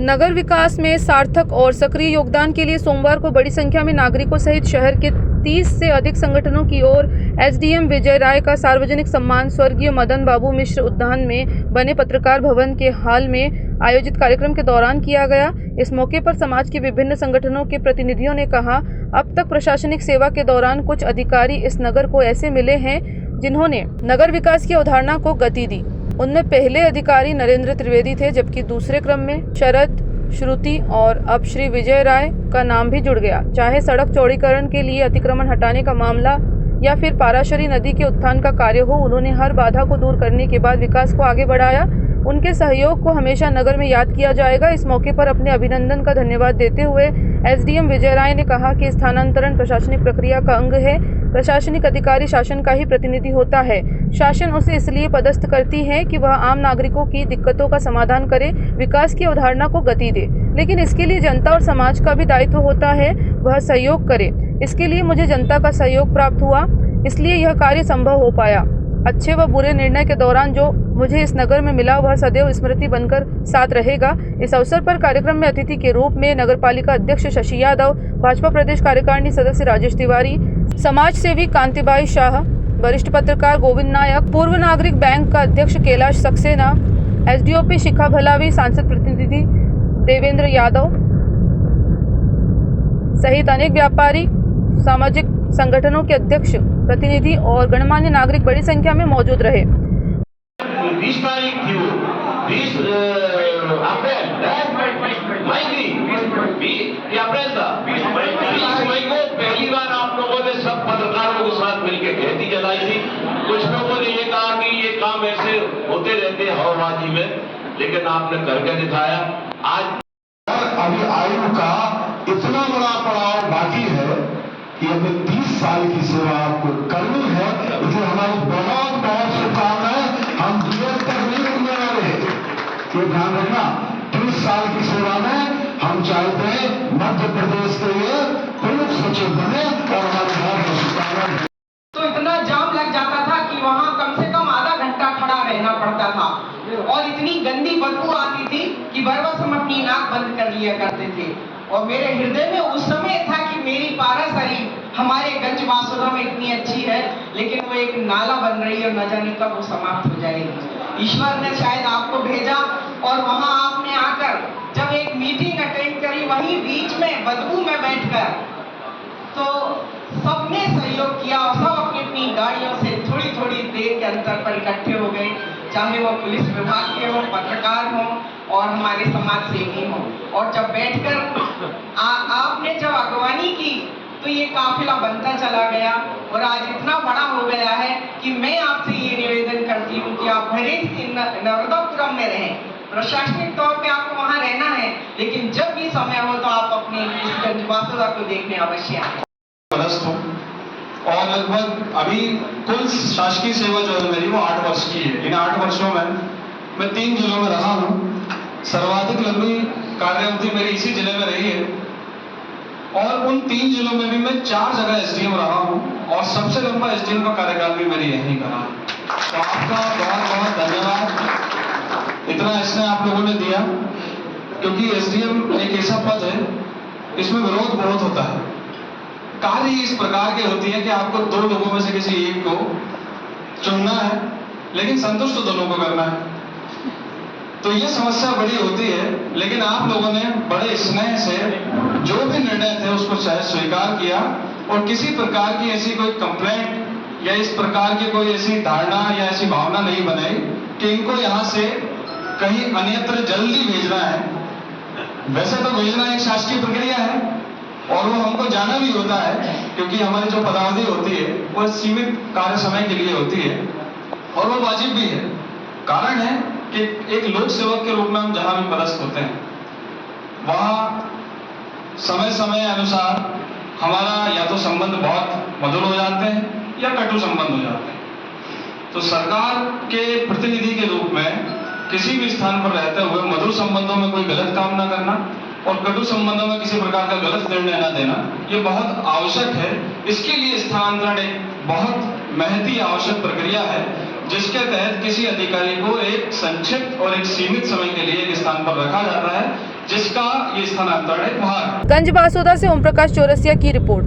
नगर विकास में सार्थक और सक्रिय योगदान के लिए सोमवार को बड़ी संख्या में नागरिकों सहित शहर के 30 से अधिक संगठनों की ओर एसडीएम विजय राय का सार्वजनिक सम्मान स्वर्गीय मदन बाबू मिश्र उद्यान में बने पत्रकार भवन के हाल में आयोजित कार्यक्रम के दौरान किया गया। इस मौके पर समाज के विभिन्न संगठनों के प्रतिनिधियों ने कहा, अब तक प्रशासनिक सेवा के दौरान कुछ अधिकारी इस नगर को ऐसे मिले हैं जिन्होंने नगर विकास की अवधारणा को गति दी। उनमें पहले अधिकारी नरेंद्र त्रिवेदी थे, जबकि दूसरे क्रम में शरद, श्रुति और अब श्री विजय राय का नाम भी जुड़ गया। चाहे सड़क चौड़ीकरण के लिए अतिक्रमण हटाने का मामला या फिर पाराशरी नदी के उत्थान का कार्य हो, उन्होंने हर बाधा को दूर करने के बाद विकास को आगे बढ़ाया। उनके सहयोग को हमेशा नगर में याद किया जाएगा। इस मौके पर अपने अभिनंदन का धन्यवाद देते हुए एसडीएम विजय राय ने कहा कि स्थानांतरण प्रशासनिक प्रक्रिया का अंग है। प्रशासनिक अधिकारी शासन का ही प्रतिनिधि होता है। शासन उसे इसलिए पदस्थ करती है कि वह आम नागरिकों की दिक्कतों का समाधान करे, विकास की अवधारणा को गति दे, लेकिन इसके लिए जनता और समाज का भी दायित्व होता है, वह सहयोग करे। इसके लिए मुझे जनता का सहयोग प्राप्त हुआ, इसलिए यह कार्य संभव हो पाया। अच्छे व बुरे निर्णय के दौरान जो मुझे इस नगर में मिला वह सदैव स्मृति बनकर साथ रहेगा। इस अवसर पर कार्यक्रम में अतिथि के रूप में नगरपालिका अध्यक्ष शशि यादव, भाजपा प्रदेश कार्यकारिणी सदस्य राजेश तिवारी, समाज सेवी कांतिबाई शाह, वरिष्ठ पत्रकार गोविंद नायक, पूर्व नागरिक बैंक का अध्यक्ष कैलाश सक्सेना, एसडीओपी शिखा भलावी, सांसद प्रतिनिधि देवेंद्र यादव सहित अनेक व्यापारी, सामाजिक संगठनों के अध्यक्ष, प्रतिनिधि और गणमान्य नागरिक बड़ी संख्या में मौजूद रहे। 20 तारीख थी वो, 20 अप्रैल अप्रैल था। 20 मई को पहली बार आप लोगों ने सब पत्रकारों के साथ मिलकर कहती जलाई थी। कुछ लोगों ने ये कहा कि ये काम ऐसे होते रहते हैं हवाबाजी में, लेकिन आपने करके दिखाया। आज अभी आयु का इतना बड़ा पड़ाव बाकी है कि हमें 30 साल की सेवा आपको करनी है। इसे हमारी बहुत बहुत शुभकामनाएं। हम जीवन तक नहीं रुकने वाले, ये ध्यान रखना। 30 साल की सेवा में हम चाहते हैं मध्य प्रदेश के लिए प्रमुख सचिव बने और हमारी बहुत शुभकामनाएं। तो इतना जाम लग जाता था कि वहाँ कम से कम आधा घंटा खड़ा रहना पड़ता था और इतनी गंदी बदबू आती थी कि बरबस हम अपनी नाक बंद कर लिया करते थे। और मेरे हृदय में उस समय था कि मेरी पारासरी हमारे गंजबासुरा में इतनी अच्छी है, लेकिन वो एक नाला बन रही है, न जाने कब वो समाप्त हो जाएगी। ईश्वर ने शायद आपको भेजा और वहां आपने आकर जब एक मीटिंग अटेंड करी, वहीं बीच में बदबू में बैठकर, तो सबने सहयोग किया और सब अपनी अपनी गाड़ियों से थोड़ी थोड़ी देर के अंतर पर इकट्ठे हो गए, चाहे वो पुलिस विभाग के हो, पत्रकार हो और हमारे समाज सेवी हो। और जब बैठकर आपने जब अगवानी की तो ये काफिला बनता चला गया और आज इतना बड़ा हो गया है कि मैं आपसे ये निवेदन करती हूँ कि आप भले ही नर्मदापुरम में रहें, प्रशासनिक तौर पे आपको वहाँ रहना है, लेकिन जब भी समय हो तो आप अपने इस गंजबासुरा को देखने अवश्य आए। और लगभग अभी कुल शासकीय सेवा जो है मेरी वो 8 वर्ष की है। इन 8 वर्षों में मैं 3 जिलों में रहा हूँ। सर्वाधिक लंबी कार्यावधि मेरी इसी जिले में रही है और उन 3 जिलों में भी मैं 4 जगह एसडीएम रहा हूँ और सबसे लंबा एसडीएम का कार्यकाल भी मैंने यहीं करा। तो आपका बहुत बहुत धन्यवाद, इतना इसने आप लोगों ने दिया, क्योंकि एसडीएम एक ऐसा पद है इसमें विरोध बहुत होता है। कार्य इस प्रकार की होती है कि आपको 2 लोगों में से किसी एक को चुनना है, लेकिन संतुष्ट तो दोनों को करना है। तो ये समस्या बड़ी होती है, लेकिन आप लोगों ने बड़े स्नेह से जो भी निर्णय थे उसको शायद स्वीकार किया और किसी प्रकार की ऐसी कोई कंप्लेंट या इस प्रकार की कोई ऐसी धारणा या ऐसी भावना नहीं बनाई कि इनको यहाँ से कहीं अन्यत्र जल्दी भेजना है। वैसे तो भेजना एक शासकीय प्रक्रिया है और वो हमको जाना भी होता है, क्योंकि हमारी जो पदावधि होती है वो सीमित कार्य समय के लिए होती है और वो वाजिब भी है। कारण है कि एक लोक सेवक के रूप में हम जहां भी पदस्थ होते हैं वहां समय समय अनुसार हमारा या तो संबंध बहुत मधुर हो जाते हैं या कटु संबंध हो जाते हैं। तो सरकार के प्रतिनिधि के रूप में किसी भी स्थान पर रहते हुए मधुर संबंधों में कोई गलत काम ना करना और कटु संबंधों में किसी प्रकार का गलत निर्णय न देना, ये बहुत आवश्यक है। इसके लिए स्थानांतरण एक बहुत महती आवश्यक प्रक्रिया है, जिसके तहत किसी अधिकारी को एक संक्षिप्त और एक सीमित समय के लिए एक स्थान पर रखा जाता है जिसका ये स्थानांतरण है बाहर। गंज बासोदा से ओम प्रकाश चौरसिया की रिपोर्ट।